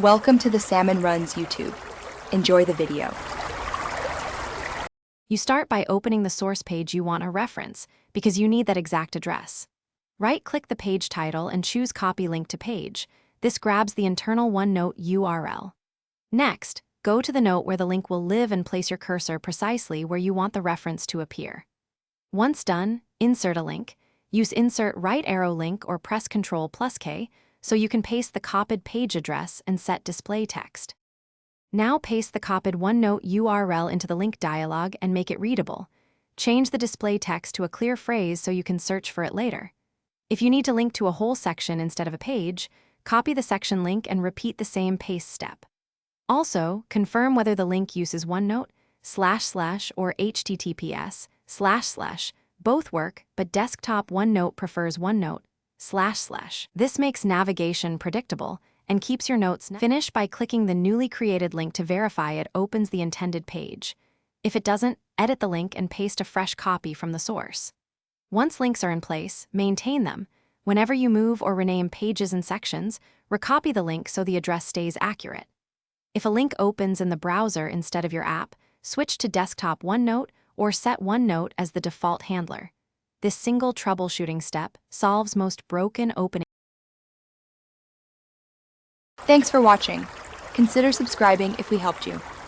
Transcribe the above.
Welcome to the Salmon Runs YouTube. Enjoy the video. You start by opening the source page you want to reference because you need that exact address. Right-click the page title and choose Copy Link to Page. This grabs the internal OneNote URL. Next, go to the note where the link will live and place your cursor precisely where you want the reference to appear. Once done, insert a link. Use Insert Right Arrow Link or press Ctrl+K so you can paste the copied page address and set display text. Now paste the copied OneNote URL into the link dialog and make it readable. Change the display text to a clear phrase so you can search for it later. If you need to link to a whole section instead of a page, copy the section link and repeat the same paste step. Also, confirm whether the link uses OneNote, // or HTTPS, // both work, but desktop OneNote prefers OneNote, //. This makes navigation predictable and keeps your notes. Finish by clicking the newly created link to verify it opens the intended page. If it doesn't, edit the link and paste a fresh copy from the source. Once links are in place, maintain them. Whenever you move or rename pages and sections, recopy the link so the address stays accurate. If a link opens in the browser instead of your app, switch to desktop OneNote or set OneNote as the default handler. This single troubleshooting step solves most broken opening. Thanks for watching. Consider subscribing if we helped you.